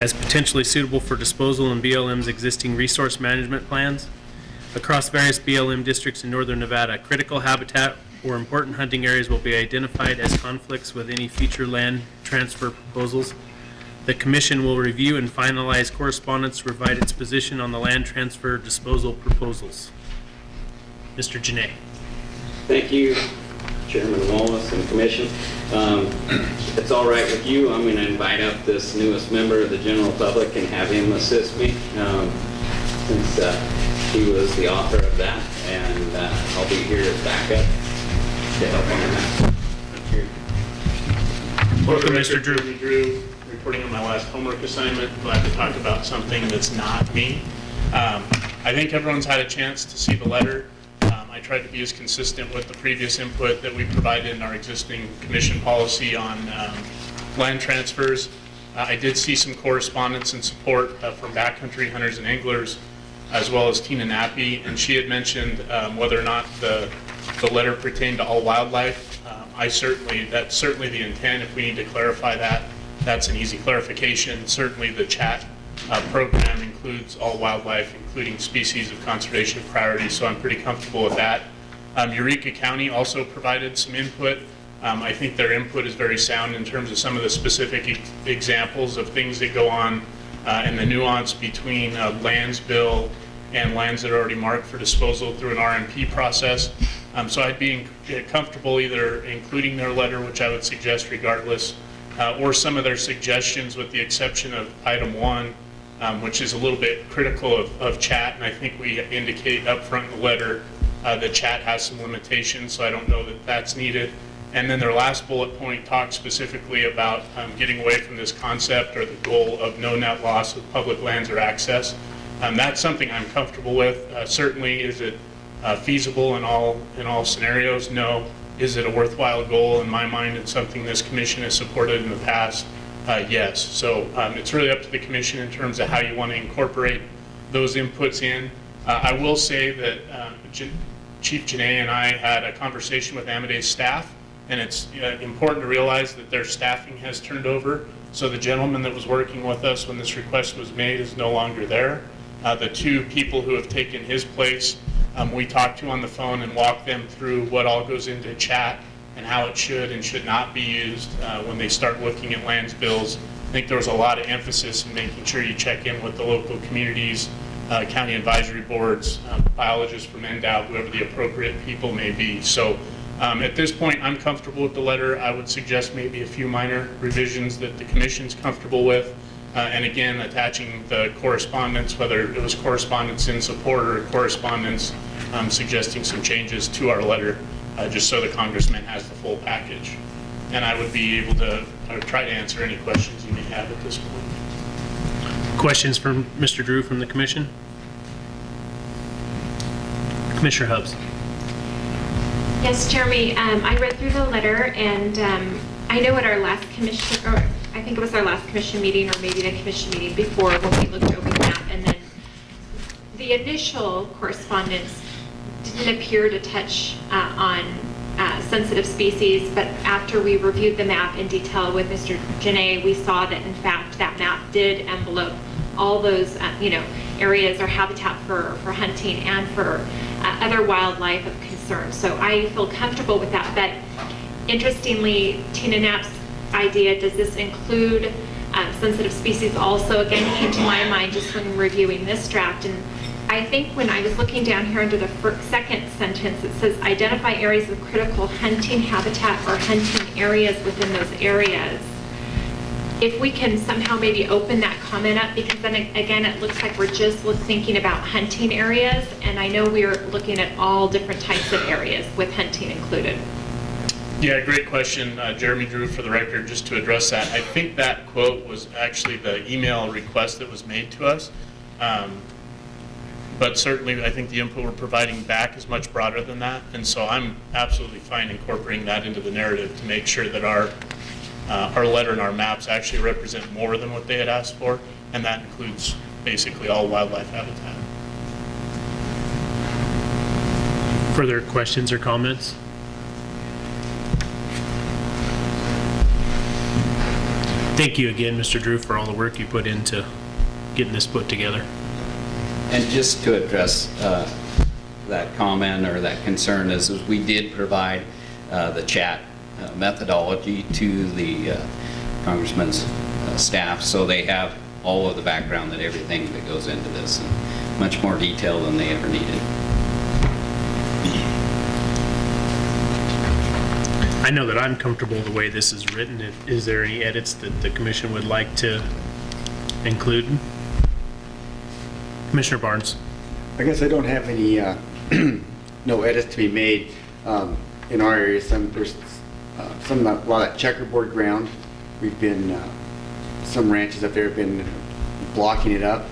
as potentially suitable for disposal in BLM's existing resource management plans. Across various BLM districts in northern Nevada, critical habitat or important hunting areas will be identified as conflicts with any future land transfer proposals. The Commission will review and finalize correspondence to provide its position on the land transfer disposal proposals. Mr. Janae. Thank you, Chairman Wallace and Commission. If it's all right with you, I'm going to invite up this newest member of the general public and have him assist me, since he was the author of that, and I'll be here as backup to help on that. Welcome, Mr. Drew. Drew, reporting on my last homework assignment. Glad to talk about something that's not me. I think everyone's had a chance to see the letter. I tried to be as consistent with the previous input that we provided in our existing commission policy on land transfers. I did see some correspondence and support from backcountry hunters and anglers, as well as Tina Nappy, and she had mentioned whether or not the letter pertained to all wildlife. That's certainly the intent. If we need to clarify that, that's an easy clarification. Certainly the chat program includes all wildlife, including species of conservation priority, so I'm pretty comfortable with that. Eureka County also provided some input. I think their input is very sound in terms of some of the specific examples of things that go on and the nuance between lands bill and lands that are already marked for disposal through an RMP process. So I'd be comfortable either including their letter, which I would suggest regardless, or some of their suggestions, with the exception of item 1, which is a little bit critical of chat, and I think we indicate up front in the letter that chat has some limitations, so I don't know that that's needed. And then their last bullet point talks specifically about getting away from this concept or the goal of no net loss of public lands or access. That's something I'm comfortable with. Certainly, is it feasible in all scenarios? No. Is it a worthwhile goal? In my mind, it's something this commission has supported in the past. Yes. So it's really up to the commission in terms of how you want to incorporate those inputs in. I will say that Chief Janae and I had a conversation with Amadee's staff, and it's important to realize that their staffing has turned over. So the gentleman that was working with us when this request was made is no longer there. The two people who have taken his place, we talked to on the phone and walked them through what all goes into chat and how it should and should not be used when they start looking at lands bills. I think there was a lot of emphasis in making sure you check in with the local communities, county advisory boards, biologists from NDOW, whoever the appropriate people may be. So at this point, I'm comfortable with the letter. I would suggest maybe a few minor revisions that the commission's comfortable with. And again, attaching the correspondence, whether it was correspondence in support or correspondence suggesting some changes to our letter, just so the congressman has the full package. And I would be able to try to answer any questions you may have at this point. Questions from Mr. Drew from the commission? Commissioner Hubbs. Yes, Jeremy, I read through the letter, and I know at our last commission, or I think it was our last commission meeting, or maybe the commission meeting before, when we looked over the map, and then the initial correspondence didn't appear to touch on sensitive species, but after we reviewed the map in detail with Mr. Janae, we saw that in fact that map did envelope all those areas or habitat for hunting and for other wildlife of concern. So I feel comfortable with that. But interestingly, Tina Knapp's idea, does this include sensitive species also, again came to my mind just when reviewing this draft. And I think when I was looking down here under the second sentence, it says identify areas of critical hunting habitat or hunting areas within those areas. If we can somehow maybe open that comment up, because then again, it looks like we're just thinking about hunting areas, and I know we're looking at all different types of areas with hunting included. Yeah, great question, Jeremy Drew, for the record, just to address that. I think that quote was actually the email request that was made to us. But certainly, I think the input we're providing back is much broader than that. And so I'm absolutely fine incorporating that into the narrative to make sure that our letter and our maps actually represent more than what they had asked for. And that includes basically all wildlife habitat. Further questions or comments? Thank you again, Mr. Drew, for all the work you put into getting this put together. And just to address that comment or that concern is we did provide the chat methodology to the Congressman's staff, so they have all of the background and everything that goes into this, and much more detail than they ever needed. I know that I'm comfortable the way this is written. Is there any edits that the commission would like to include? Commissioner Barnes. I guess I don't have any, no edits to be made in our area. There's a lot of checkerboard ground. We've been, some ranches up there have been blocking it up,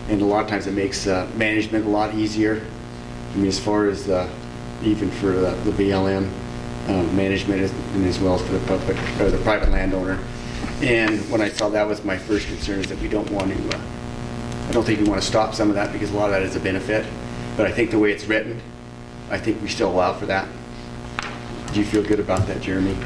and a lot of times it makes management a lot easier. I mean, as far as even for the BLM management and as well as for the public or the private landowner. And when I saw that was my first concern is that we don't want to. I don't think we want to stop some of that because a lot of that is a benefit. But I think the way it's written, I think we still allow for that. Do you feel good about that, Jeremy?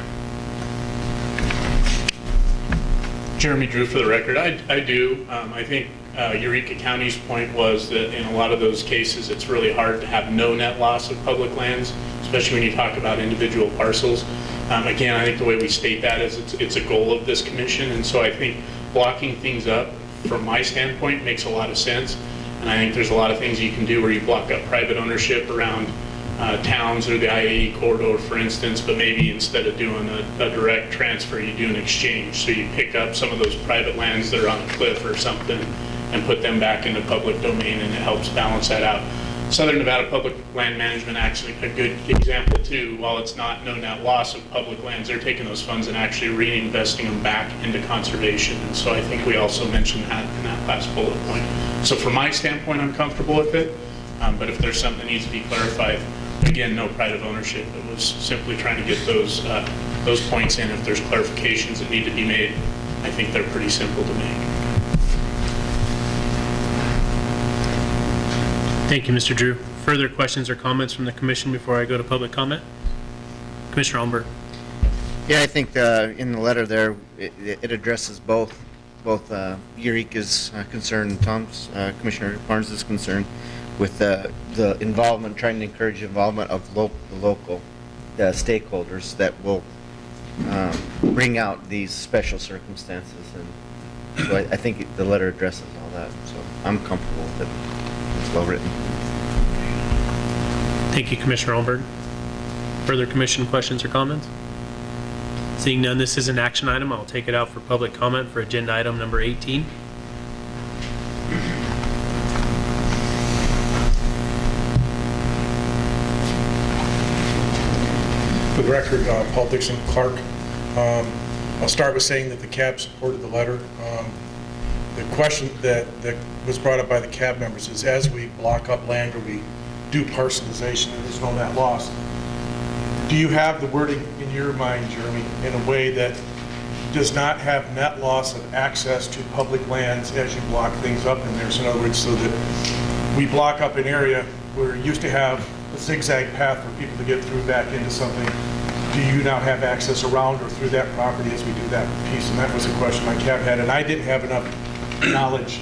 Jeremy Drew for the record. I do. I think Eureka County's point was that in a lot of those cases, it's really hard to have no net loss of public lands, especially when you talk about individual parcels. Again, I think the way we state that is it's a goal of this commission, and so I think blocking things up from my standpoint makes a lot of sense. And I think there's a lot of things you can do where you block up private ownership around towns or the I-80 corridor, for instance, but maybe instead of doing a direct transfer, you do an exchange. So you pick up some of those private lands that are on a cliff or something and put them back into public domain, and it helps balance that out. Southern Nevada Public Land Management actually a good example too. While it's not no net loss of public lands, they're taking those funds and actually reinvesting them back into conservation. And so I think we also mentioned that in that last bullet point. So from my standpoint, I'm comfortable with it. But if there's something that needs to be clarified, again, no pride of ownership. It was simply trying to get those points in. If there's clarifications that need to be made, I think they're pretty simple to make. Thank you, Mr. Drew. Further questions or comments from the commission before I go to public comment? Commissioner Almbert. Yeah, I think in the letter there, it addresses both Eureka's concern and Commissioner Barnes' concern with the involvement, trying to encourage involvement of the local stakeholders that will bring out these special circumstances. And so I think the letter addresses all that. So I'm comfortable with it. It's well written. Thank you, Commissioner Almbert. Further commission questions or comments? Seeing none, this is an action item. I'll take it out for public comment for agenda item number 18. For the record, Paul Dixon, Clark. I'll start with saying that the CAB supported the letter. The question that was brought up by the CAB members is, as we block up land or we do parcelization and there's no net loss, do you have the wording in your mind, Jeremy, in a way that does not have net loss of access to public lands as you block things up in there? So in other words, so that we block up an area where it used to have a zigzag path for people to get through back into something. Do you now have access around or through that property as we do that piece? And that was a question my CAB had, and I didn't have enough knowledge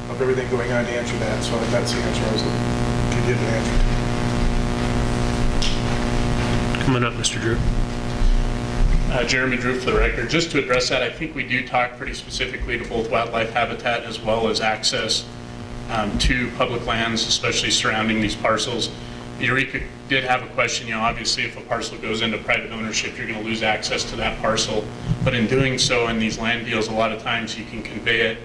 of everything going on to answer that. So that's the answer I was looking to get an answer to. Coming up, Mr. Drew. Jeremy Drew for the record. Just to address that, I think we do talk pretty specifically to both wildlife habitat as well as access to public lands, especially surrounding these parcels. Eureka did have a question, obviously if a parcel goes into private ownership, you're going to lose access to that parcel. But in doing so in these land deals, a lot of times you can convey it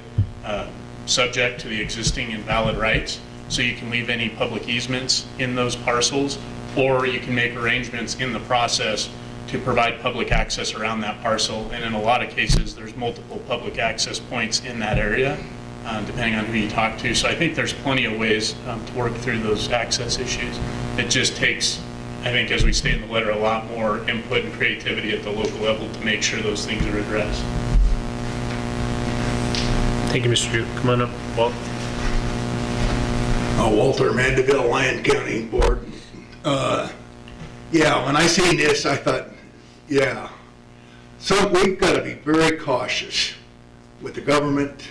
subject to the existing and valid rights. So you can leave any public easements in those parcels, or you can make arrangements in the process to provide public access around that parcel. And in a lot of cases, there's multiple public access points in that area, depending on who you talk to. So I think there's plenty of ways to work through those access issues. It just takes, I think, as we state in the letter, a lot more input and creativity at the local level to make sure those things are addressed. Thank you, Mr. Drew. Come on up, Walt. Walter, Mandeville Land County Board. Yeah, when I seen this, I thought, yeah. So we've got to be very cautious with the government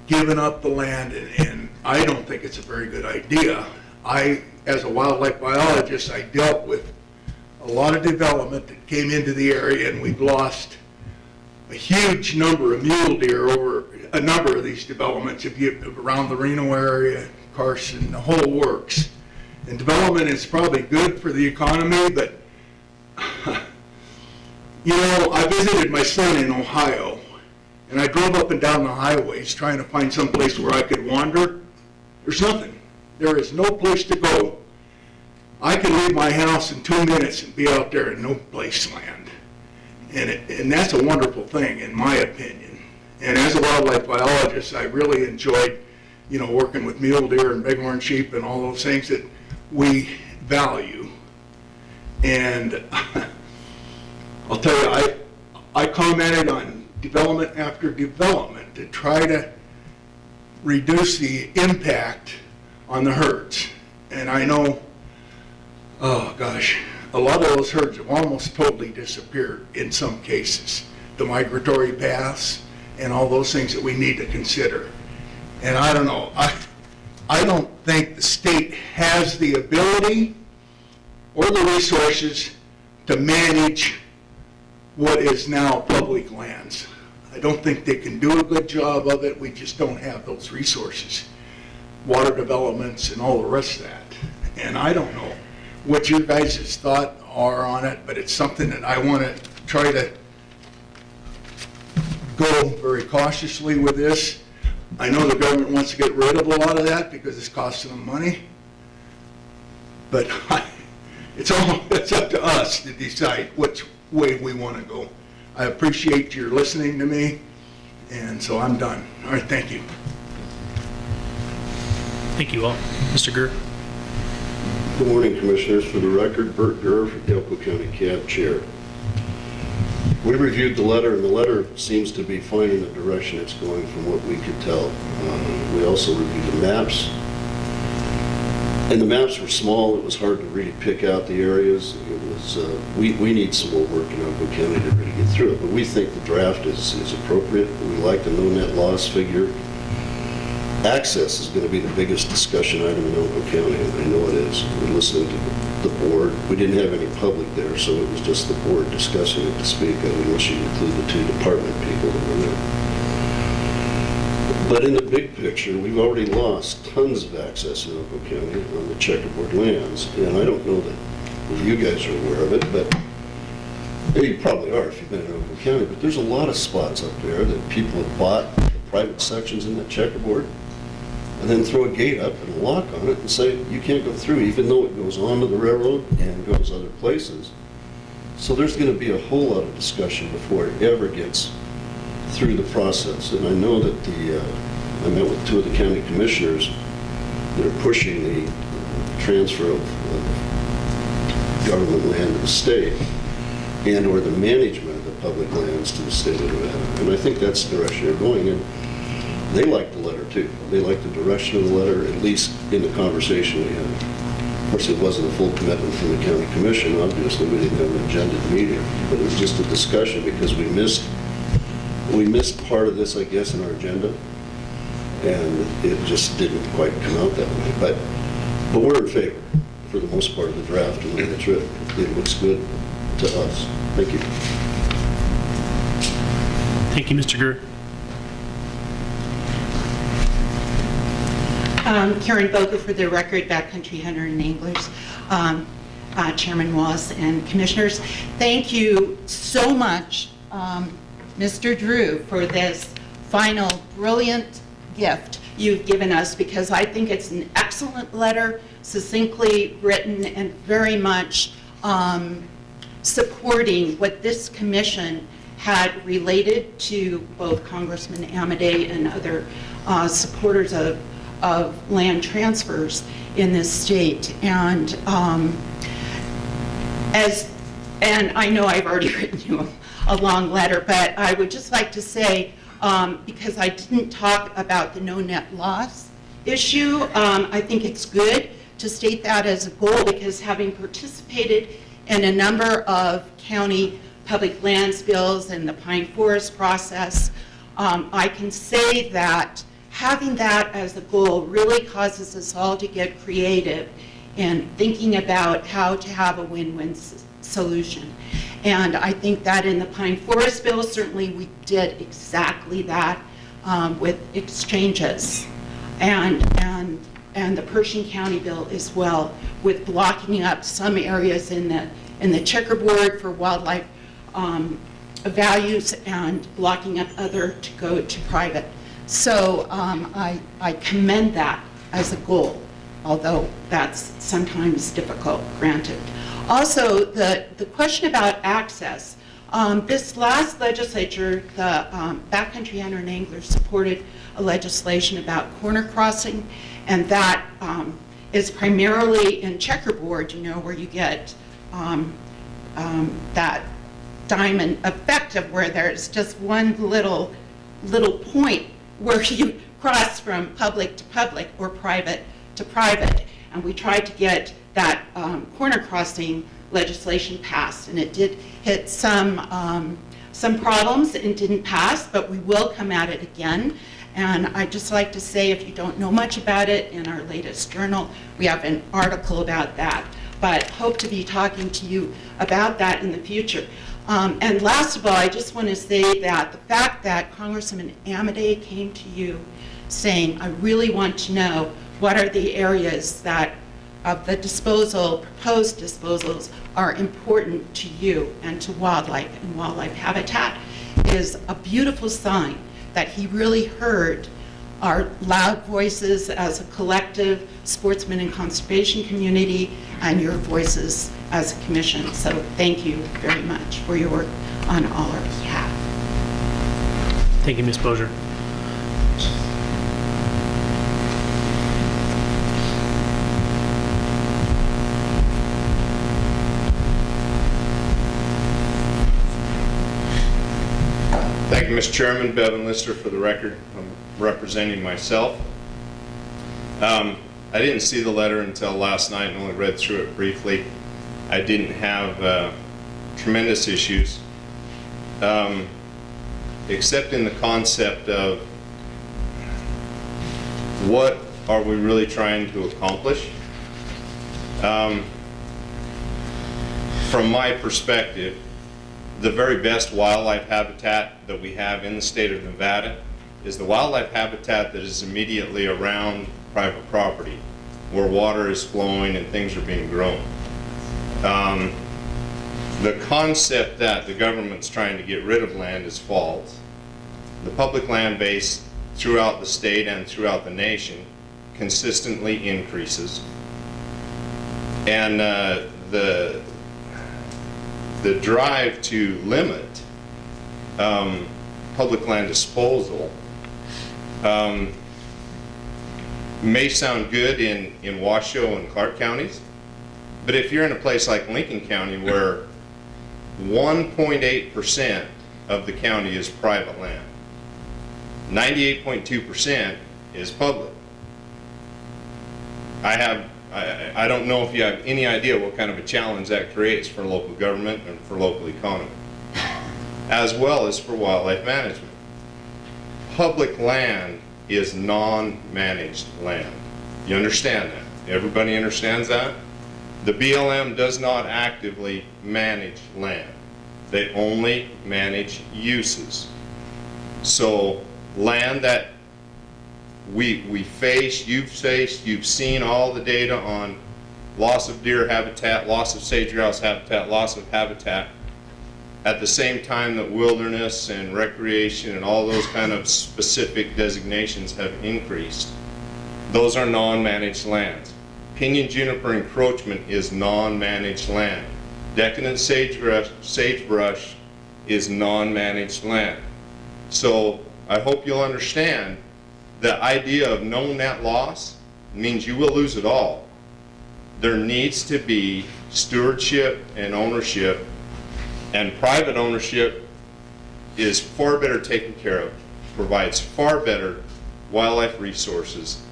giving up the land, and I don't think it's a very good idea. As a wildlife biologist, I dealt with a lot of development that came into the area, and we've lost a huge number of mule deer over a number of these developments around the Reno area, Carson, the whole works. And development is probably good for the economy, but you know, I visited my son in Ohio, and I drove up and down the highways trying to find some place where I could wander. There's nothing. There is no place to go. I can leave my house in 2 minutes and be out there in no place land. And that's a wonderful thing, in my opinion. And as a wildlife biologist, I really enjoyed, you know, working with mule deer and bighorn sheep and all those things that we value. And I'll tell you, I commented on development after development to try to reduce the impact on the herds. And I know, oh gosh, a lot of those herds have almost totally disappeared in some cases. The migratory paths and all those things that we need to consider. And I don't know, I don't think the state has the ability or the resources to manage what is now public lands. I don't think they can do a good job of it. We just don't have those resources. Water developments and all the rest of that. And I don't know what your guys' thought are on it, but it's something that I want to try to go very cautiously with this. I know the government wants to get rid of a lot of that because it's costing them money, but it's up to us to decide which way we want to go. I appreciate your listening to me, and so I'm done. All right, thank you. Thank you all. Mr. Gurr. Good morning, Commissioners. For the record, Bert Gurr, Delco County CAB Chair. We reviewed the letter, and the letter seems to be fine in the direction it's going from what we could tell. We also reviewed the maps, and the maps were small. It was hard to really pick out the areas. It was we need some more work in Elko County to really get through it, but we think the draft is appropriate. We like the no net loss figure. Access is going to be the biggest discussion item in Elko County, and I know it is. We're listening to the board. We didn't have any public there, so it was just the board discussing it to speak of, unless you include the 2 department people that were there. But in the big picture, we've already lost tons of access in Elko County on the checkerboard lands, and I don't know that you guys are aware of it, but you probably are if you've been in Elko County, but there's a lot of spots up there that people have bought private sections in that checkerboard, and then throw a gate up and a lock on it and say, you can't go through, even though it goes onto the railroad and goes other places. So there's going to be a whole lot of discussion before it ever gets through the process. And I know that I met with 2 of the county commissioners that are pushing the transfer of government land to the state and or the management of the public lands to the state of Nevada. And I think that's the direction they're going in. They like the letter too. They like the direction of the letter, at least in the conversation we had. Of course, it wasn't a full commitment from the county commission. Obviously, we didn't have an agenda meeting, but it was just a discussion because we missed part of this, I guess, in our agenda, and it just didn't quite come out that way. But we're in favor, for the most part, of the draft and the way it's written. It looks good to us. Thank you. Thank you, Mr. Gurr. Karen Boga for the record, Backcountry Hunter and Anglers, Chairman Wallace and Commissioners. Thank you so much, Mr. Drew, for this final brilliant gift you've given us, because I think it's an excellent letter, succinctly written, and very much supporting what this commission had related to both Congressman Amodei and other supporters of land transfers in this state. And I know I've already written you a long letter, but I would just like to say, because I didn't talk about the no net loss issue, I think it's good to state that as a goal, because having participated in a number of county public lands bills and the pine forest process, I can say that having that as a goal really causes us all to get creative in thinking about how to have a win-win solution. And I think that in the Pine Forest Bill, certainly we did exactly that with exchanges. And the Pershing County bill as well, with blocking up some areas in the checkerboard for wildlife values and blocking up other to go to private. So I commend that as a goal, although that's sometimes difficult, granted. Also, the question about access. This last legislature, the Backcountry Hunter and Angler supported a legislation about corner crossing, and that is primarily in checkerboard, you know, where you get that diamond effect of where there's just one little point where you cross from public to public or private to private. And we tried to get that corner crossing legislation passed, and it did hit some problems and didn't pass, but we will come at it again. And I'd just like to say, if you don't know much about it, in our latest journal, we have an article about that. But hope to be talking to you about that in the future. And last of all, I just want to say that the fact that Congressman Amodei came to you saying, I really want to know what are the areas that of the proposed disposals are important to you and to wildlife and wildlife habitat, is a beautiful sign that he really heard our loud voices as a collective sportsman and conservation community and your voices as a commission. So thank you very much for your work on all our behalf. Thank you, Ms. Bozier. Thank you, Mr. Chairman. Bevan Lister for the record. I'm representing myself. I didn't see the letter until last night and only read through it briefly. I didn't have tremendous issues, except in the concept of what are we really trying to accomplish. From my perspective, the very best wildlife habitat that we have in the state of Nevada is the wildlife habitat that is immediately around private property, where water is flowing and things are being grown. The concept that the government's trying to get rid of land is false. The public land base throughout the state and throughout the nation consistently increases. And the drive to limit public land disposal may sound good in Washoe and Clark counties, but if you're in a place like Lincoln County where 1.8% of the county is private land, 98.2% is public. I don't know if you have any idea what kind of a challenge that creates for local government and for local economy, as well as for wildlife management. Public land is non-managed land. You understand that? Everybody understands that? The BLM does not actively manage land. They only manage uses. So land that we face, you've faced, you've seen all the data on loss of deer habitat, loss of sage-grouse habitat, loss of habitat, at the same time that wilderness and recreation and all those kind of specific designations have increased. Those are non-managed lands. Pinyon juniper encroachment is non-managed land. Decadent sagebrush is non-managed land. So I hope you'll understand the idea of no net loss means you will lose it all. There needs to be stewardship and ownership, and private ownership is far better taken care of, provides far better wildlife resources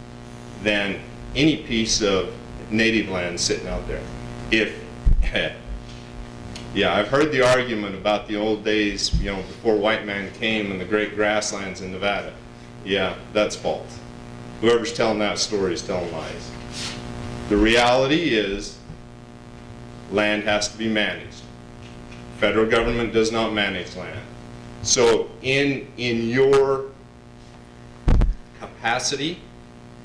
than any piece of native land sitting out there. Yeah, I've heard the argument about the old days, before white man came and the great grasslands in Nevada. Yeah, that's false. Whoever's telling that story is telling lies. The reality is land has to be managed. Federal government does not manage land. So in your capacity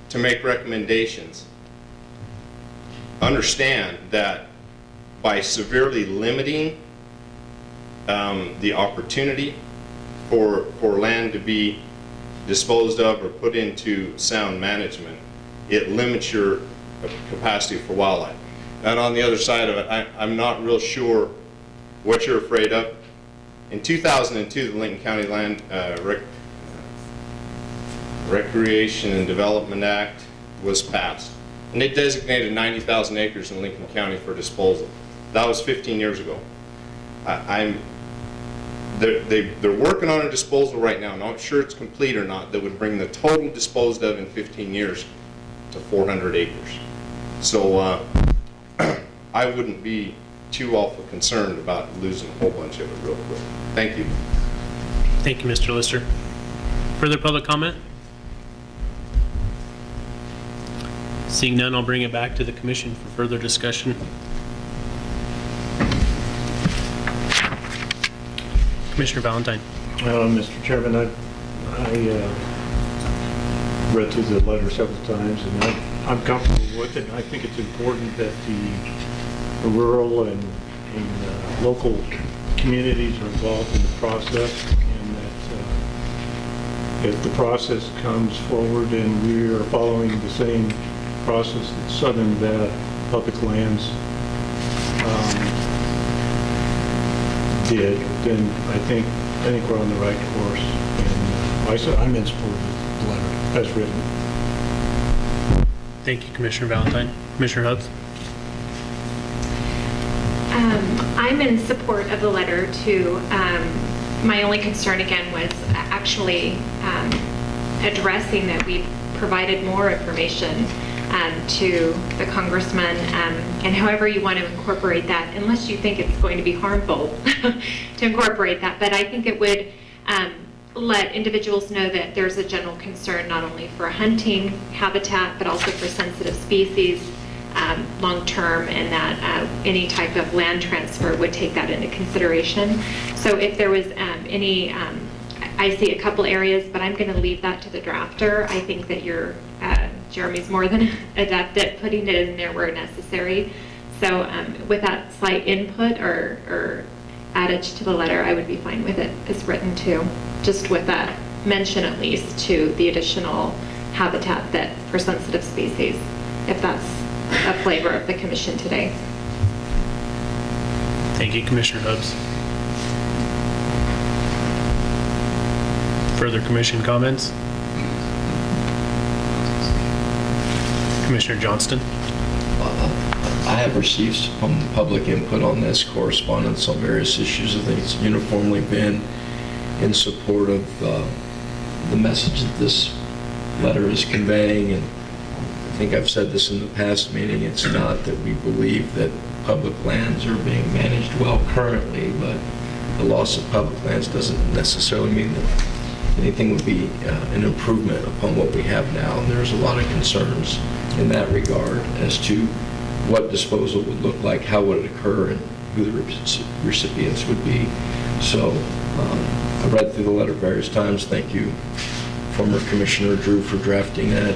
to make recommendations, understand that by severely limiting the opportunity for land to be disposed of or put into sound management, it limits your capacity for wildlife. And on the other side of it, I'm not real sure what you're afraid of. In 2002, the Lincoln County Land Recreation and Development Act was passed, and it designated 90,000 acres in Lincoln County for disposal. That was 15 years ago. They're working on a disposal right now. Not sure it's complete or not. That would bring the total disposed of in 15 years to 400 acres. So I wouldn't be too awful concerned about losing a whole bunch of it real quick. Thank you. Thank you, Mr. Lister. Further public comment? Seeing none, I'll bring it back to the commission for further discussion. Commissioner Valentine. Mr. Chairman, I read through the letter several times, and I'm comfortable with it. I think it's important that the rural and local communities are involved in the process, and that if the process comes forward and we are following the same process that Southern Nevada Public Lands did, then I think we're on the right course. And I'm in support of the letter as written. Thank you, Commissioner Valentine. Commissioner Hubbs? I'm in support of the letter too. My only concern again was actually addressing that we provided more information to the congressman, and however you want to incorporate that, unless you think it's going to be harmful to incorporate that. But I think it would let individuals know that there's a general concern not only for hunting habitat, but also for sensitive species long-term, and that any type of land transfer would take that into consideration. So if there was any, I see a couple areas, but I'm going to leave that to the drafter. I think that Jeremy's more than adept at putting it in there where necessary. So with that slight input or adage to the letter, I would be fine with it as written too, just with a mention at least to the additional habitat that for sensitive species, if that's a flavor of the commission today. Thank you, Commissioner Hubbs. Further commission comments? Commissioner Johnston? I have received some public input on this, correspondence on various issues. I think it's uniformly been in support of the message that this letter is conveying. And I think I've said this in the past meeting, it's not that we believe that public lands are being managed well currently, but the loss of public lands doesn't necessarily mean that anything would be an improvement upon what we have now. And there's a lot of concerns in that regard as to what disposal would look like, how would it occur, and who the recipients would be. So I read through the letter various times. Thank you, former Commissioner Drew, for drafting that.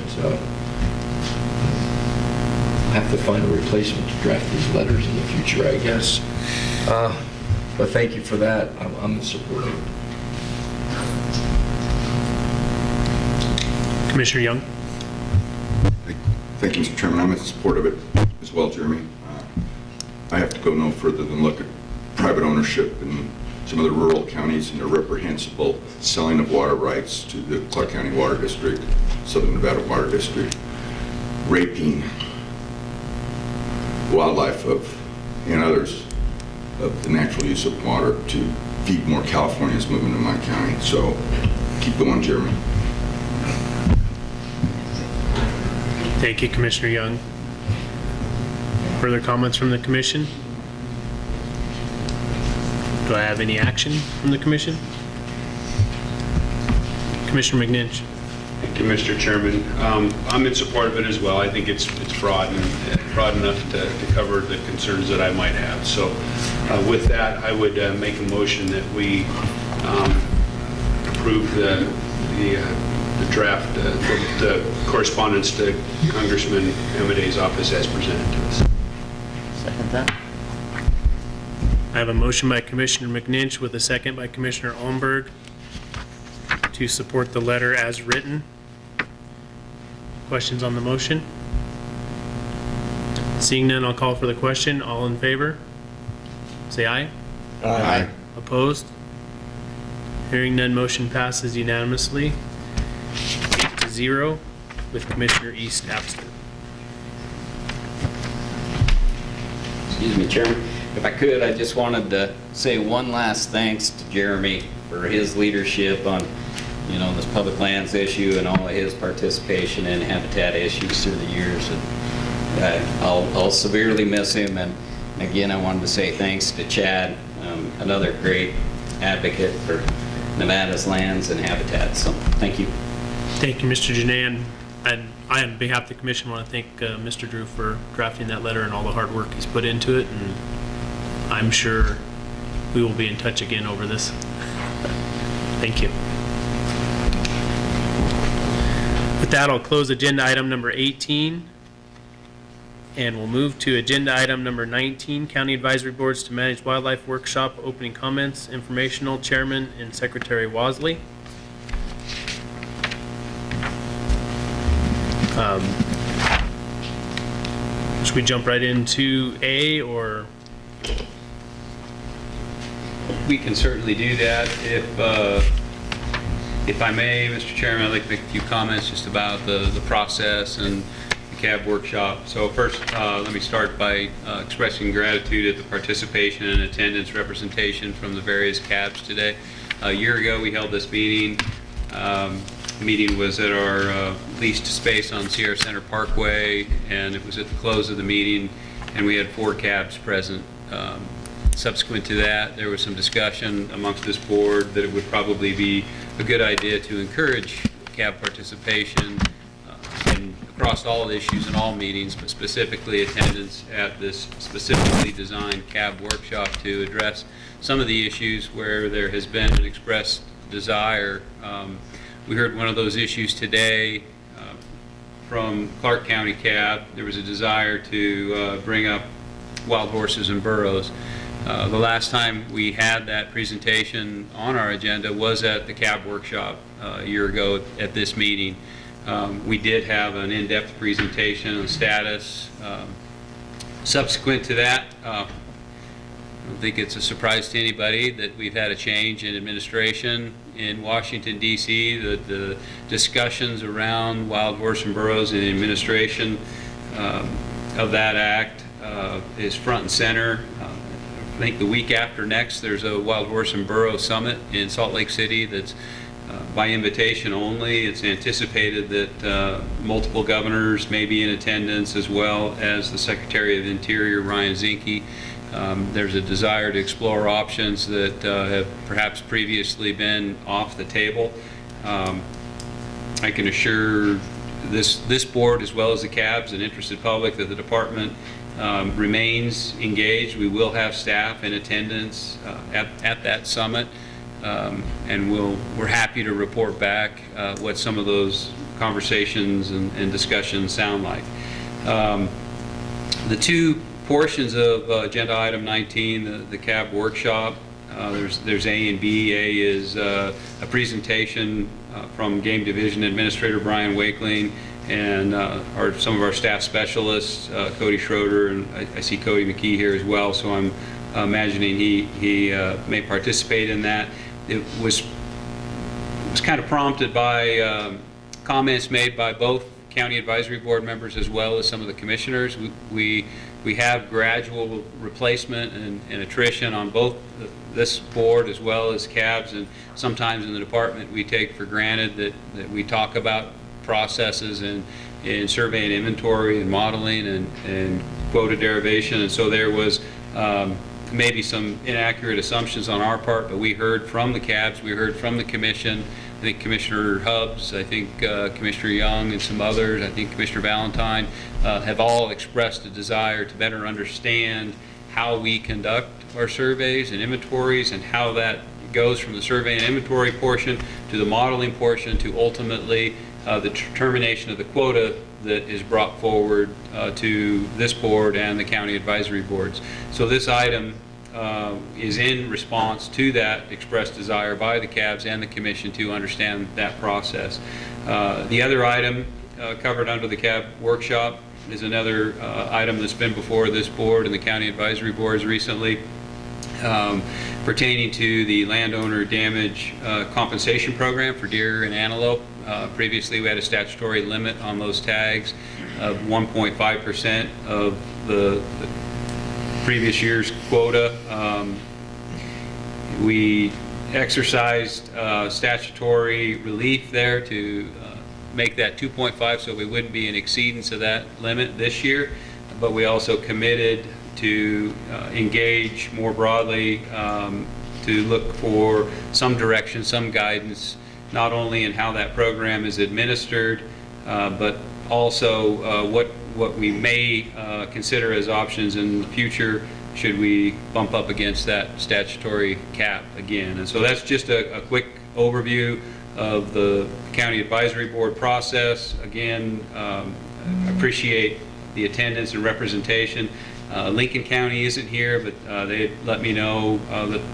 I have to find a replacement to draft these letters in the future, I guess. But thank you for that. I'm in support of it. Commissioner Young? Thank you, Mr. Chairman. I'm in support of it as well, Jeremy. I have to go no further than look at private ownership in some of the rural counties and the reprehensible selling of water rights to the Clark County Water District, Southern Nevada Water District, raping wildlife and others of the natural use of water to feed more Californians moving to my county. So keep going, Jeremy. Thank you, Commissioner Young. Further comments from the commission? Do I have any action from the commission? Commissioner McNinch. Thank you, Mr. Chairman. I'm in support of it as well. I think it's broad enough to cover the concerns that I might have. So with that, I would make a motion that we approve the draft, the correspondence to Congressman Amadei's office as presented to us. Second that? I have a motion by Commissioner McNinch with a second by Commissioner Olmberg to support the letter as written. Questions on the motion? Seeing none, I'll call for the question. All in favor? Say aye. Aye. Opposed? Hearing none, motion passes unanimously, 8-0, with Commissioner East absent. Excuse me, Chairman. If I could, I just wanted to say one last thanks to Jeremy for his leadership on, this public lands issue and all of his participation in habitat issues through the years. And I'll severely miss him. And again, I wanted to say thanks to Chad, another great advocate for Nevada's lands and habitats. So thank you. Thank you, Mr. Janan. And I, on behalf of the commission, want to thank Mr. Drew for drafting that letter and all the hard work he's put into it. And I'm sure we will be in touch again over this. Thank you. With that, I'll close agenda item number 18. And we'll move to agenda item number 19, County Advisory Boards to Manage Wildlife Workshop, opening comments, informational, Chairman and Secretary Wasley. Should we jump right into A, or? We can certainly do that. If I may, Mr. Chairman, I'd like to make a few comments just about the process and the CAB workshop. So first, let me start by expressing gratitude at the participation and attendance representation from the various CABs today. A year ago, we held this meeting. The meeting was at our leased space on Sierra Center Parkway, and it was at the close of the meeting, and we had 4 CABs present. Subsequent to that, there was some discussion amongst this board that it would probably be a good idea to encourage CAB participation across all issues in all meetings, but specifically attendance at this specifically designed CAB workshop to address some of the issues where there has been an expressed desire. We heard one of those issues today from Clark County CAB. There was a desire to bring up wild horses and burros. The last time we had that presentation on our agenda was at the CAB workshop a year ago at this meeting. We did have an in-depth presentation on status. Subsequent to that, I don't think it's a surprise to anybody that we've had a change in administration in Washington, D.C. The discussions around wild horse and burros and the administration of that act is front and center. I think the week after next, there's a Wild Horse and Burro Summit in Salt Lake City that's by invitation only. It's anticipated that multiple governors may be in attendance, as well as the Secretary of the Interior, Ryan Zinke. There's a desire to explore options that have perhaps previously been off the table. I can assure this board, as well as the CABs and interested public, that the department remains engaged. We will have staff in attendance at that summit, and we're happy to report back what some of those conversations and discussions sound like. The 2 portions of agenda item 19, the CAB workshop, there's A and B. A is a presentation from Game Division Administrator Brian Wakeling and some of our staff specialists, Cody Schroeder, and I see Cody McKee here as well, so I'm imagining he may participate in that. It was kind of prompted by comments made by both county advisory board members as well as some of the commissioners. We have gradual replacement and attrition on both this board as well as CABs, and sometimes in the department we take for granted that we talk about processes and survey and inventory and modeling and quota derivation. And so there was maybe some inaccurate assumptions on our part, but we heard from the cabs, we heard from the commission. I think Commissioner Hubbs, I think Commissioner Young and some others, I think Commissioner Valentine, have all expressed a desire to better understand how we conduct our surveys and inventories and how that goes from the survey and inventory portion to the modeling portion to ultimately the determination of the quota that is brought forward to this board and the county advisory boards. So this item is in response to that expressed desire by the cabs and the commission to understand that process. The other item covered under the cab workshop is another item that's been before this board and the county advisory boards recently, pertaining to the landowner damage compensation program for deer and antelope. Previously, we had a statutory limit on those tags of 1.5% of the previous year's quota. We exercised statutory relief there to make that 2.5 so we wouldn't be in exceedance of that limit this year, but we also committed to engage more broadly to look for some direction, some guidance, not only in how that program is administered, but also what we may consider as options in the future should we bump up against that statutory cap again. And so that's just a quick overview of the county advisory board process. Again, appreciate the attendance and representation. Lincoln County isn't here, but they let me know,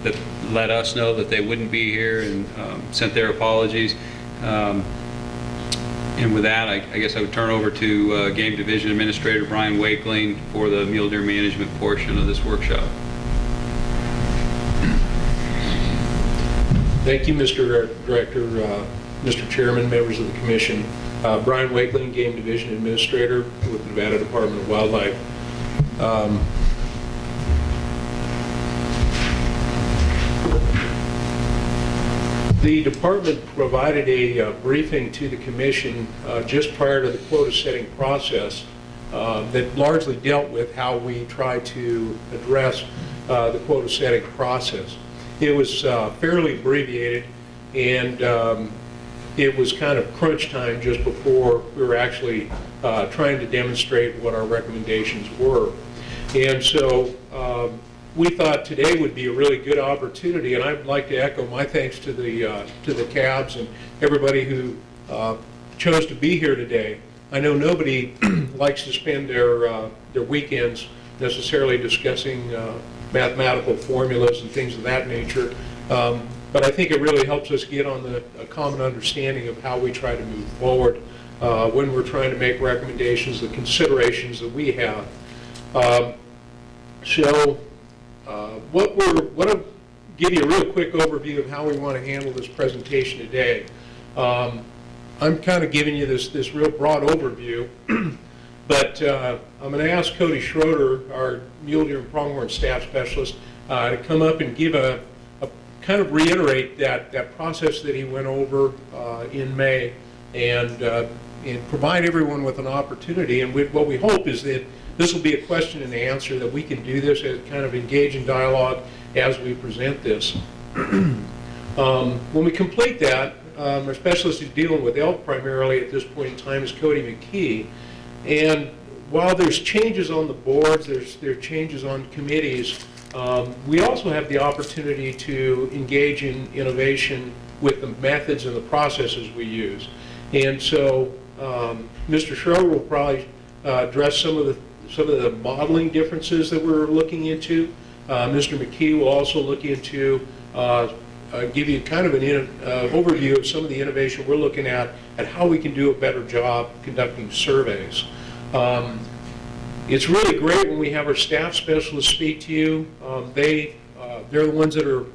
that let us know that they wouldn't be here and sent their apologies. And with that, I guess I would turn over to Game Division Administrator Brian Wakeling for the mule deer management portion of this workshop. Thank you, Mr. Director, Mr. Chairman, members of the Commission. Brian Wakeling, Game Division Administrator with the Nevada Department of Wildlife. The department provided a briefing to the Commission just prior to the quota setting process that largely dealt with how we try to address the quota setting process. It was fairly abbreviated, and it was kind of crunch time just before we were actually trying to demonstrate what our recommendations were. And so we thought today would be a really good opportunity, and I'd like to echo my thanks to the cabs and everybody who chose to be here today. I know nobody likes to spend their weekends necessarily discussing mathematical formulas and things of that nature, but I think it really helps us get on a common understanding of how we try to move forward when we're trying to make recommendations, the considerations that we have. I'll give you a real quick overview of how we want to handle this presentation today. I'm kind of giving you this real broad overview, but I'm going to ask Cody Schroeder, our Mule Deer and Pronghorn staff specialist, to come up and give a kind of reiterate that process that he went over in May and provide everyone with an opportunity. And what we hope is that this will be a question and answer, that we can do this as kind of engage in dialogue as we present this. When we complete that, our specialist who's dealing with elk primarily at this point in time is Cody McKee. And while there's changes on the boards, there are changes on committees, we also have the opportunity to engage in innovation with the methods and the processes we use. And so Mr. Schroeder will probably address some of the modeling differences that we're looking into. Mr. McKee will also look into, give you kind of an overview of some of the innovation we're looking at how we can do a better job conducting surveys. It's really great when we have our staff specialists speak to you. They're the ones that are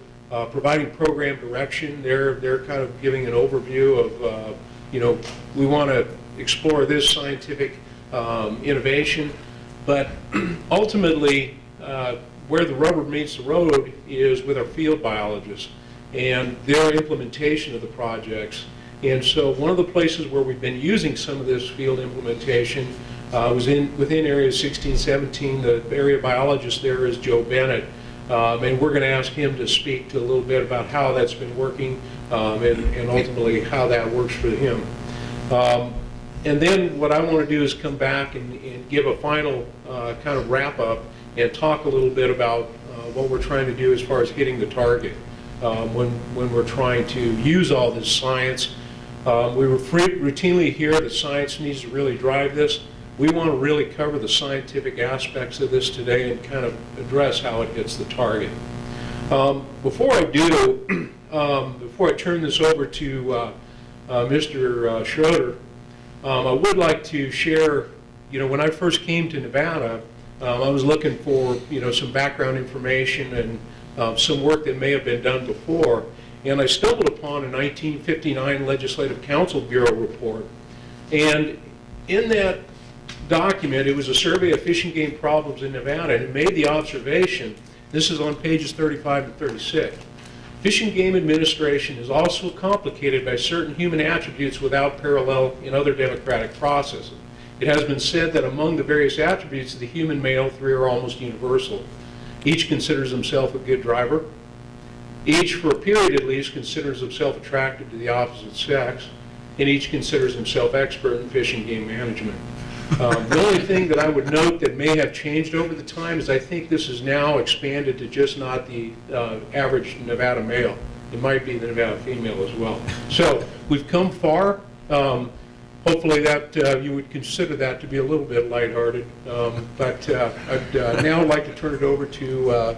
providing program direction. They're kind of giving an overview of, we want to explore this scientific innovation, but ultimately where the rubber meets the road is with our field biologists and their implementation of the projects. And so one of the places where we've been using some of this field implementation was within Area 1617. The area biologist there is Joe Bennett. And we're going to ask him to speak to a little bit about how that's been working and ultimately how that works for him. And then what I want to do is come back and give a final kind of wrap up and talk a little bit about what we're trying to do as far as hitting the target when we're trying to use all this science. We routinely hear that science needs to really drive this. We want to really cover the scientific aspects of this today and kind of address how it hits the target. Before I do, before I turn this over to Mr. Schroeder, I would like to share, when I first came to Nevada, I was looking for, some background information and some work that may have been done before, and I stumbled upon a 1959 Legislative Council Bureau report. And in that document, it was a survey of fish and game problems in Nevada, and it made the observation, this is on pages 35 and 36, Fish and Game Administration is also complicated by certain human attributes without parallel in other democratic processes. It has been said that among the various attributes of the human male, 3 are almost universal. Each considers himself a good driver. Each, for a period at least, considers himself attracted to the opposite sex. And each considers himself expert in fish and game management. The only thing that I would note that may have changed over the time is I think this is now expanded to just not the average Nevada male. It might be the Nevada female as well. So we've come far. Hopefully that you would consider that to be a little bit lighthearted. But I'd now like to turn it over to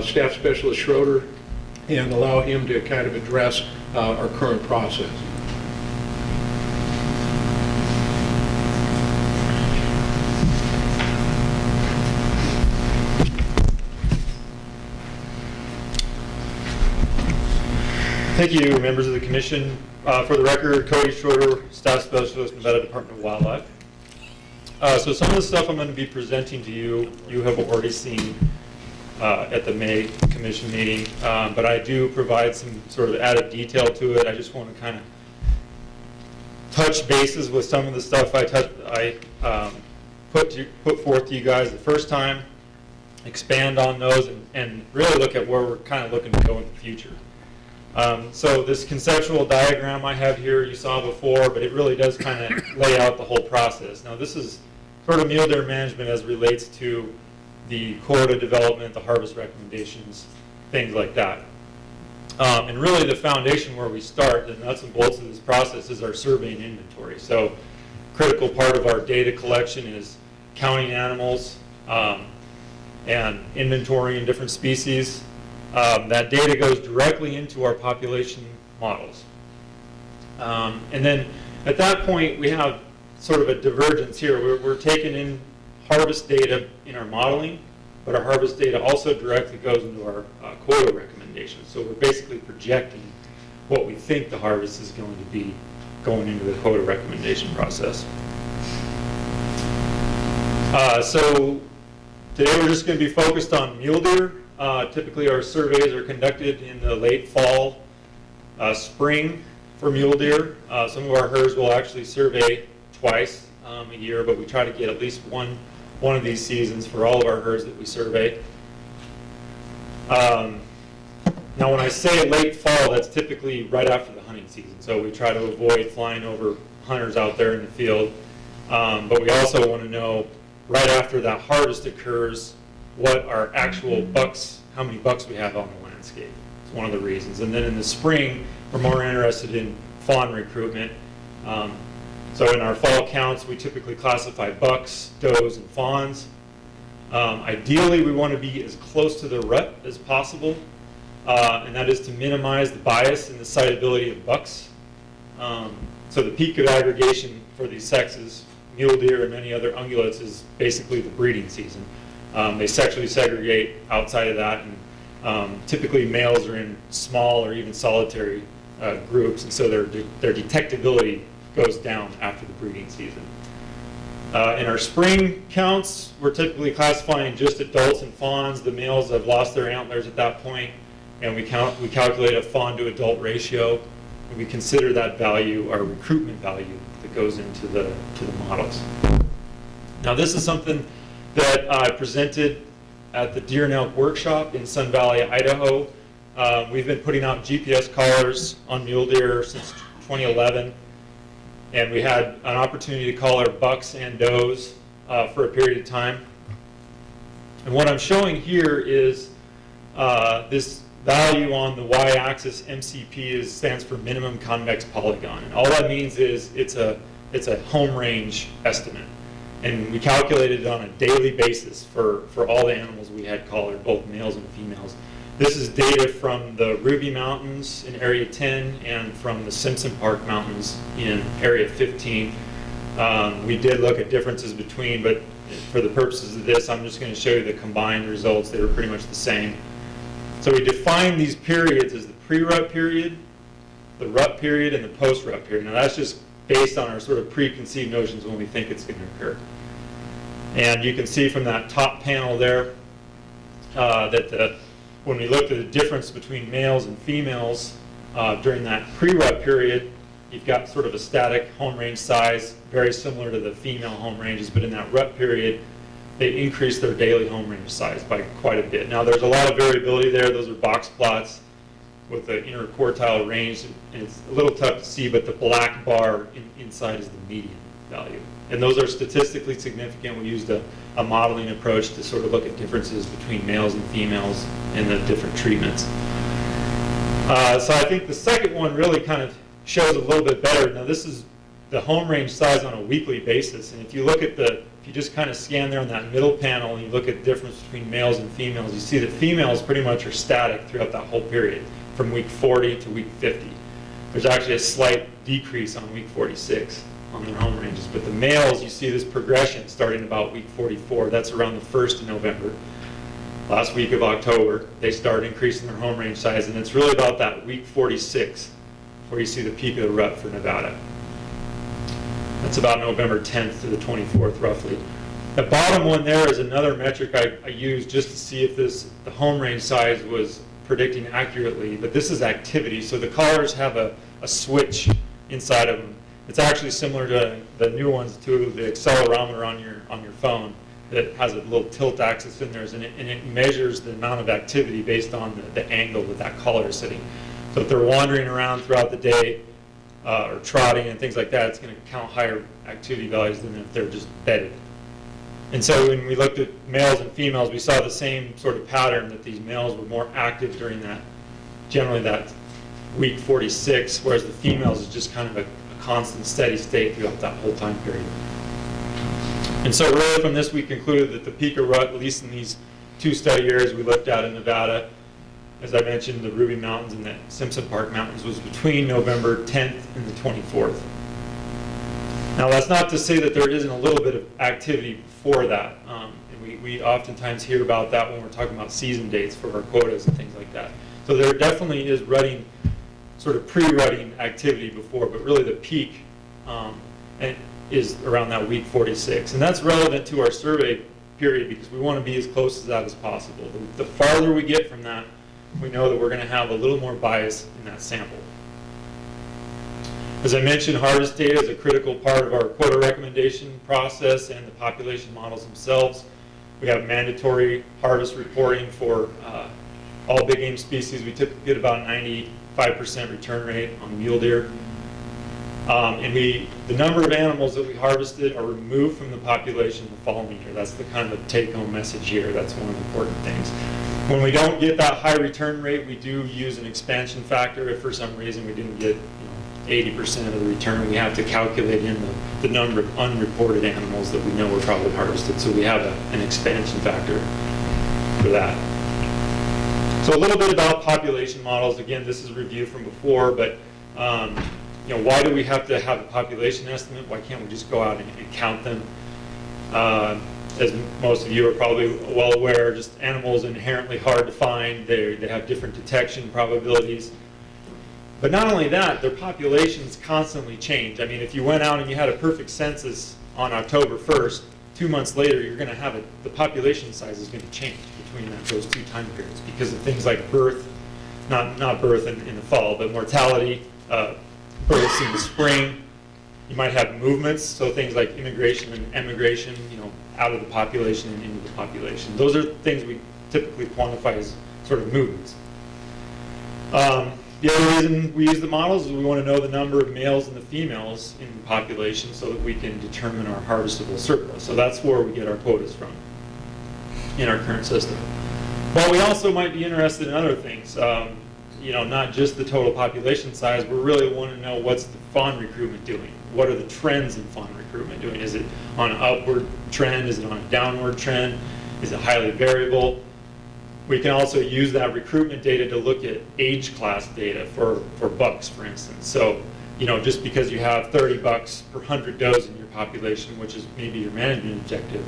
Staff Specialist Schroeder and allow him to kind of address our current process. Thank you, members of the commission. For the record, Cody Schroeder, Staff Specialist, Nevada Department of Wildlife. So some of the stuff I'm going to be presenting to you, you have already seen at the May commission meeting, but I do provide some sort of added detail to it. I just want to kind of touch bases with some of the stuff I put forth to you guys the first time, expand on those, and really look at where we're kind of looking to go in the future. So this conceptual diagram I have here you saw before, but it really does kind of lay out the whole process. Now this is sort of mule deer management as relates to the quota development, the harvest recommendations, things like that. And really the foundation where we start, the nuts and bolts of this process, is our survey and inventory. So critical part of our data collection is counting animals and inventorying different species. That data goes directly into our population models. And then at that point, we have sort of a divergence here. We're taking in harvest data in our modeling, but our harvest data also directly goes into our quota recommendations. So we're basically projecting what we think the harvest is going to be going into the quota recommendation process. So today we're just going to be focused on mule deer. Typically our surveys are conducted in the late fall, spring for mule deer. Some of our herds will actually survey twice a year, but we try to get at least one of these seasons for all of our herds that we survey. Now when I say late fall, that's typically right after the hunting season. So we try to avoid flying over hunters out there in the field. But we also want to know right after that harvest occurs what our actual bucks, how many bucks we have on the landscape. It's one of the reasons. And then in the spring, we're more interested in fawn recruitment. So in our fall counts, we typically classify bucks, does, and fawns. Ideally, we want to be as close to the rut as possible, and that is to minimize the bias in the sightability of bucks. So the peak of aggregation for these sexes, mule deer and many other ungulates, is basically the breeding season. They sexually segregate outside of that, and typically males are in small or even solitary groups, and so their detectability goes down after the breeding season. In our spring counts, we're typically classifying just adults and fawns. The males have lost their antlers at that point, and we calculate a fawn to adult ratio, and we consider that value our recruitment value that goes into the models. Now this is something that I presented at the Deer and Elk Workshop in Sun Valley, Idaho. We've been putting out GPS collars on mule deer since 2011, and we had an opportunity to collar bucks and does for a period of time. And what I'm showing here is this value on the y-axis. MCP stands for minimum convex polygon, and all that means is it's a home range estimate. And we calculated it on a daily basis for all the animals we had collared, both males and females. This is data from the Ruby Mountains in Area 10 and from the Simpson Park Mountains in Area 15. We did look at differences between, but for the purposes of this, I'm just going to show you the combined results. They were pretty much the same. So we defined these periods as the pre-rut period, the rut period, and the post-rut period. Now that's just based on our sort of preconceived notions when we think it's going to occur. And you can see from that top panel there that when we looked at the difference between males and females during that pre-rut period, you've got sort of a static home range size, very similar to the female home ranges, but in that rut period, they increased their daily home range size by quite a bit. Now there's a lot of variability there. Those are box plots with the interquartile range, and it's a little tough to see, but the black bar inside is the median value. And those are statistically significant. We used a modeling approach to sort of look at differences between males and females in the different treatments. So I think the second one really kind of shows a little bit better. Now this is the home range size on a weekly basis, and if you look at if you just kind of scan there on that middle panel and you look at the difference between males and females, you see that females pretty much are static throughout that whole period, from week 40 to week 50. There's actually a slight decrease on week 46 on their home ranges, but the males, you see this progression starting about week 44. That's around the 1st of November. Last week of October, they start increasing their home range size, and it's really about that week 46 where you see the peak of the rut for Nevada. That's about November 10th to the 24th, roughly. The bottom one there is another metric I used just to see if the home range size was predicting accurately, but this is activity. So the collars have a switch inside of them. It's actually similar to the new ones too, the accelerometer on your phone that has a little tilt axis in there, and it measures the amount of activity based on the angle that collar is sitting. So if they're wandering around throughout the day, or trotting and things like that, it's going to count higher activity values than if they're just bedded. And so when we looked at males and females, we saw the same sort of pattern, that these males were more active during generally that week 46, whereas the females is just kind of a constant steady state throughout that whole time period. And so really from this we concluded that the peak of rut, at least in these two study areas we looked at in Nevada, as I mentioned, the Ruby Mountains and the Simpson Park Mountains, was between November 10th and the 24th. Now that's not to say that there isn't a little bit of activity before that. And we oftentimes hear about that when we're talking about season dates for our quotas and things like that. So there definitely is rutting, sort of pre-rutting activity before, but really the peak is around that week 46. And that's relevant to our survey period because we want to be as close to that as possible. The farther we get from that, we know that we're going to have a little more bias in that sample. As I mentioned, harvest data is a critical part of our quota recommendation process and the population models themselves. We have mandatory harvest reporting for all big game species. We typically get about 95% return rate on mule deer. And the number of animals that we harvested are removed from the population the following year. That's the kind of take-home message here. That's one of the important things. When we don't get that high return rate, we do use an expansion factor. If for some reason we didn't get 80% of the return, we have to calculate in the number of unreported animals that we know were probably harvested. So we have an expansion factor for that. So a little bit about population models. Again, this is a review from before, but why do we have to have a population estimate? Why can't we just go out and count them? As most of you are probably well aware, just animals are inherently hard to find. They have different detection probabilities. But not only that, their populations constantly change. I mean, if you went out and you had a perfect census on October 1st, 2 months later, you're going to have the population size is going to change between those two time periods because of things like birth, not birth in the fall, but mortality, births in the spring, You might have movements, so things like immigration and emigration, out of the population and into the population. Those are things we typically quantify as sort of movements. The other reason we use the models is we want to know the number of males and the females in the population so that we can determine our harvestable surplus. So that's where we get our quotas from in our current system. But we also might be interested in other things, not just the total population size. We really want to know what's the fawn recruitment doing. What are the trends in fawn recruitment doing? Is it on an upward trend? Is it on a downward trend? Is it highly variable? We can also use that recruitment data to look at age class data for bucks, for instance. So, just because you have 30 bucks per 100 does in your population, which is maybe your management objective,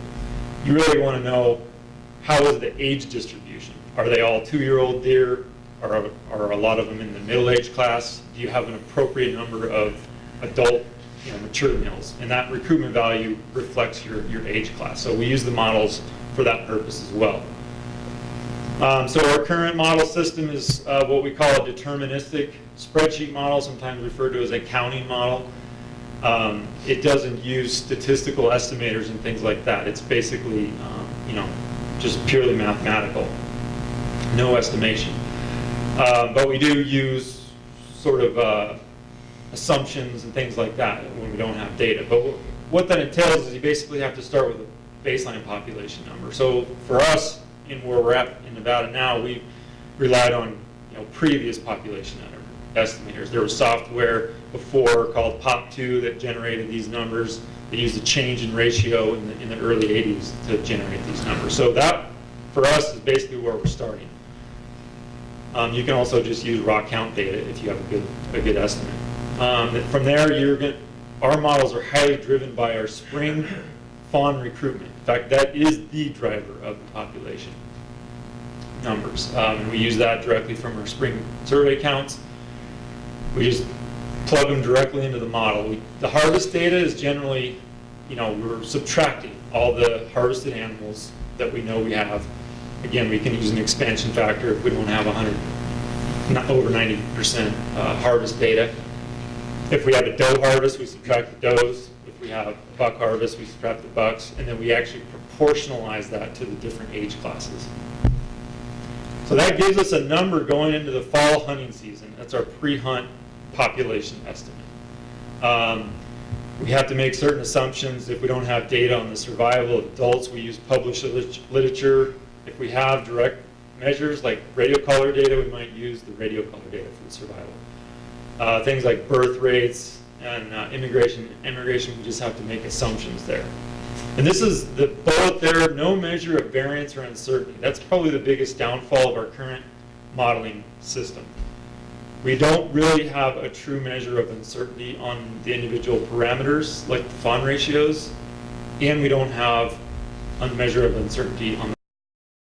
you really want to know how is the age distribution. Are they all 2-year-old deer? Are a lot of them in the middle age class? Do you have an appropriate number of adult, mature males? And that recruitment value reflects your age class. So we use the models for that purpose as well. So our current model system is what we call a deterministic spreadsheet model, sometimes referred to as a counting model. It doesn't use statistical estimators and things like that. It's basically, just purely mathematical, no estimation. But we do use sort of assumptions and things like that when we don't have data. But what that entails is you basically have to start with a baseline population number. So for us, in where we're at in Nevada now, we relied on previous population estimators. There was software before called POP2 that generated these numbers. They used a change in ratio in the early 80s to generate these numbers. So that, for us, is basically where we're starting. You can also just use raw count data if you have a good estimate. From there, our models are highly driven by our spring fawn recruitment. In fact, that is the driver of the population numbers. We use that directly from our spring survey counts. We just plug them directly into the model. The harvest data is generally, we're subtracting all the harvested animals that we know we have. Again, we can use an expansion factor if we don't have over 90% harvest data. If we have a doe harvest, we subtract the does. If we have a buck harvest, we subtract the bucks, and then we actually proportionalize that to the different age classes. So that gives us a number going into the fall hunting season. That's our pre-hunt population estimate. We have to make certain assumptions. If we don't have data on the survival of adults, we use published literature. If we have direct measures like radio color data, we might use the radio color data for the survival. Things like birth rates and immigration, we just have to make assumptions there. And this is the bullet there, no measure of variance or uncertainty. That's probably the biggest downfall of our current modeling system. We don't really have a true measure of uncertainty on the individual parameters like the fawn ratios, and we don't have a measure of uncertainty on